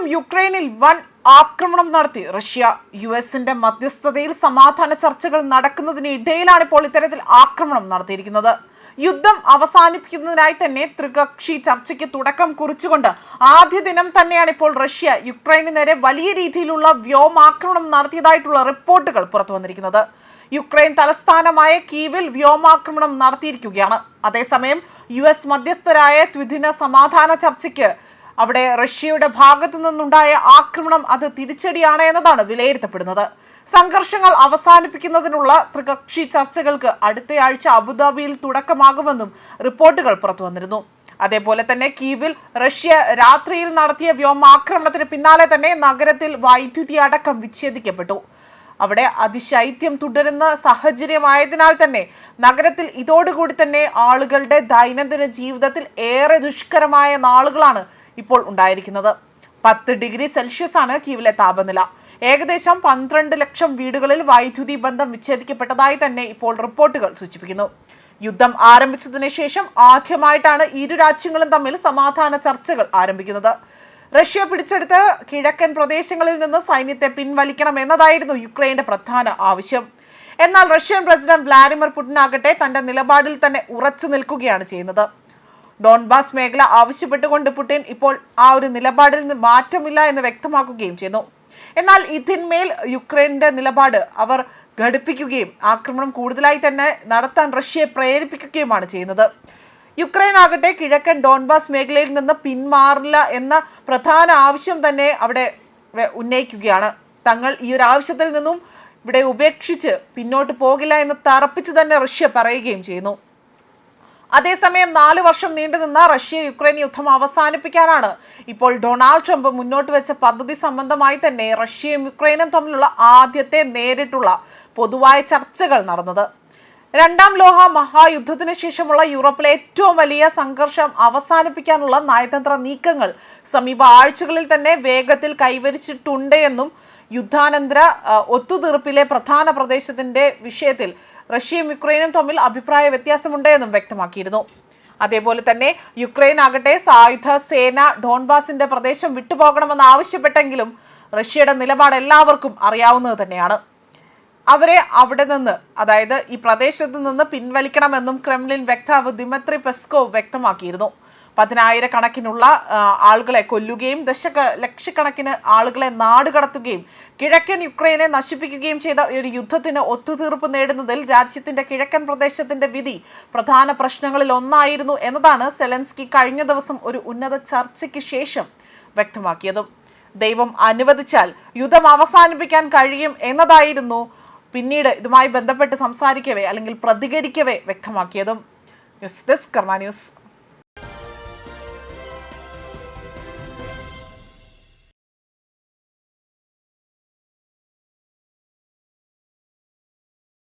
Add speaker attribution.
Speaker 1: വീണ്ടും യുക്രൈനിൽ വൻ ആക്രമണം നടത്തി റഷ്യ. യുഎസിന്റെ മധ്യസ്ഥതയിൽ സമാധാന ചർച്ചകൾ നടക്കുന്നതിനിടയിലാണ് ഇപ്പോൾ ഇത്തരത്തിൽ ആക്രമണം നടത്തിയിരിക്കുന്നത്. യുദ്ധം അവസാനിപ്പിക്കുന്നതിനായി തന്നെ ത്രികക്ഷി ചർച്ചയ്ക്ക് തുടക്കം കുറിച്ചുകൊണ്ട് ആദ്യ ദിനം തന്നെയാണ് ഇപ്പോൾ റഷ്യ യുക്രൈന് നേരെ വലിയ രീതിയിലുള്ള വ്യോമാക്രമണം നടത്തിയതായിട്ടുള്ള റിപ്പോർട്ടുകൾ പുറത്തു വന്നിരിക്കുന്നത്. യുക്രൈൻ തലസ്ഥാനമായ കീവിൽ വ്യോമാക്രമണം നടത്തിയിരിക്കുകയാണ്. അതേസമയം യുഎസ് മധ്യസ്ഥരായ ദ്വിദിന സമാധാന ചർച്ചയ്ക്ക് അവിടെ റഷ്യയുടെ ഭാഗത്തു നിന്നുണ്ടായ ആക്രമണം അത് തിരിച്ചടിയാണ് എന്നതാണ് വിലയിരുത്തപ്പെടുന്നത്. സംഘർഷങ്ങൾ അവസാനിപ്പിക്കുന്നതിനുള്ള ത്രികക്ഷി ചർച്ചകൾക്ക് അടുത്തയാഴ്ച അബുദാബിയിൽ തുടക്കമാകുമെന്നും റിപ്പോർട്ടുകൾ പുറത്തു വന്നിരുന്നു. അതേപോലെ തന്നെ കീവിൽ റഷ്യ രാത്രിയിൽ നടത്തിയ വ്യോമാക്രമണത്തിന് പിന്നാലെ തന്നെ നഗരത്തിൽ വൈദ്യുതി അടക്കം വിച്ഛേദിക്കപ്പെട്ടു. അവിടെ അതിശൈത്യം തുടരുന്ന സാഹചര്യമായതിനാൽ തന്നെ നഗരത്തിൽ ഇതോടുകൂടി തന്നെ ആളുകളുടെ ദൈനംദിന ജീവിതത്തിൽ ഏറെ ദുഷ്കരമായ നാളുകളാണ് ഇപ്പോൾ ഉണ്ടായിരിക്കുന്നത്. 10 ഡിഗ്രി സെൽഷ്യസ് ആണ് കീവിലെ താപനില. ഏകദേശം 12 ലക്ഷം വീടുകളിൽ വൈദ്യുതി ബന്ധം വിച്ഛേദിക്കപ്പെട്ടതായി തന്നെ ഇപ്പോൾ റിപ്പോർട്ടുകൾ സൂചിപ്പിക്കുന്നു. യുദ്ധം ആരംഭിച്ചതിന് ശേഷം ആദ്യമായിട്ടാണ് ഇരു രാജ്യങ്ങളും തമ്മിൽ സമാധാന ചർച്ചകൾ ആരംഭിക്കുന്നത്. റഷ്യ പിടിച്ചെടുത്ത കിഴക്കൻ പ്രദേശങ്ങളിൽ നിന്ന് സൈന്യത്തെ പിൻവലിക്കണം എന്നതായിരുന്നു യുക്രൈന്റെ പ്രധാന ആവശ്യം. എന്നാൽ റഷ്യൻ പ്രസിഡന്റ് വ്ളാഡിമിർ പുടിൻ ആകട്ടെ തന്റെ നിലപാടിൽ തന്നെ ഉറച്ചു നിൽക്കുകയാണ് ചെയ്യുന്നത്. ഡോൺബാസ് മേഖല ആവശ്യപ്പെട്ടുകൊണ്ട് പുടിൻ ഇപ്പോൾ ആ ഒരു നിലപാടിൽ നിന്ന് മാറ്റമില്ല എന്ന് വ്യക്തമാക്കുകയും ചെയ്യുന്നു. എന്നാൽ ഇതിന്മേൽ യുക്രൈന്റെ നിലപാട് അവർ ഘടിപ്പിക്കുകയും ആക്രമണം കൂടുതലായി തന്നെ നടത്താൻ റഷ്യയെ പ്രേരിപ്പിക്കുകയുമാണ് ചെയ്യുന്നത്. യുക്രൈൻ ആകട്ടെ കിഴക്കൻ ഡോൺബാസ് മേഖലയിൽ നിന്ന് പിന്മാറില്ല എന്ന പ്രധാന ആവശ്യം തന്നെ അവിടെ ഉന്നയിക്കുകയാണ്. തങ്ങൾ ഈ ഒരു ആവശ്യത്തിൽ നിന്നും ഇവിടെ ഉപേക്ഷിച്ച് പിന്നോട്ട് പോകില്ല എന്ന് തറപ്പിച്ച് തന്നെ റഷ്യ പറയുകയും ചെയ്യുന്നു. അതേസമയം 4 വർഷം നീണ്ടുനിന്ന റഷ്യ യുക്രൈൻ യുദ്ധം അവസാനിപ്പിക്കാനാണ് ഇപ്പോൾ ഡൊണാൾഡ് ട്രംപ് മുന്നോട്ട് വെച്ച പദ്ധതി സംബന്ധമായി തന്നെ റഷ്യയും യുക്രൈനും തമ്മിലുള്ള ആദ്യത്തെ നേരിട്ടുള്ള പൊതുവായ ചർച്ചകൾ നടന്നത്. രണ്ടാം ലോക മഹായുദ്ധത്തിന് ശേഷമുള്ള യൂറോപ്പിലെ ഏറ്റവും വലിയ സംഘർഷം അവസാനിപ്പിക്കാനുള്ള നയതന്ത്ര നീക്കങ്ങൾ സമീപ ആഴ്ചകളിൽ തന്നെ വേഗത്തിൽ കൈവരിച്ചിട്ടുണ്ട് എന്നും യുദ്ധാനന്തര ഒത്തുതീർപ്പിലെ പ്രധാന പ്രദേശത്തിന്റെ വിഷയത്തിൽ റഷ്യയും യുക്രൈനും തമ്മിൽ അഭിപ്രായ വ്യത്യാസമുണ്ട് എന്നും വ്യക്തമാക്കിയിരുന്നു. അതേപോലെ തന്നെ യുക്രൈൻ ആകട്ടെ സായുധ സേന ഡോൺബാസിന്റെ പ്രദേശം വിട്ടുപോകണമെന്ന് ആവശ്യപ്പെട്ടെങ്കിലും റഷ്യയുടെ നിലപാട് എല്ലാവർക്കും അറിയാവുന്നത് തന്നെയാണ്. അവരെ അവിടെ നിന്ന്, അതായത് ഈ പ്രദേശത്ത് നിന്ന് പിൻവലിക്കണമെന്നും ക്രെംലിൻ വക്താവ് ദിമിത്രി പെസ്കോവ് വ്യക്തമാക്കിയിരുന്നു. 10,000-കണക്കിനുള്ള ആളുകളെ കൊല്ലുകയും ലക്ഷക്കണക്കിന് ആളുകളെ നാടുകടത്തുകയും കിഴക്കൻ യുക്രൈനെ നശിപ്പിക്കുകയും ചെയ്ത ഒരു യുദ്ധത്തിന് ഒത്തുതീർപ്പ് നേടുന്നതിൽ രാജ്യത്തിന്റെ കിഴക്കൻ പ്രദേശത്തിന്റെ വിധി പ്രധാന പ്രശ്നങ്ങളിൽ ഒന്നായിരുന്നു എന്നതാണ് സെലൻസ്കി കഴിഞ്ഞ ദിവസം ഒരു ഉന്നത ചർച്ചയ്ക്ക് ശേഷം വ്യക്തമാക്കിയതും. ദൈവം അനുവദിച്ചാൽ യുദ്ധം അവസാനിപ്പിക്കാൻ കഴിയും എന്നതായിരുന്നു പിന്നീട് ഇതുമായി ബന്ധപ്പെട്ട് സംസാരിക്കവേ അല്ലെങ്കിൽ പ്രതികരിക്കവേ വ്യക്തമാക്കിയതും. ന്യൂസ് ഡെസ്ക് കർമ്മ ന്യൂസ്.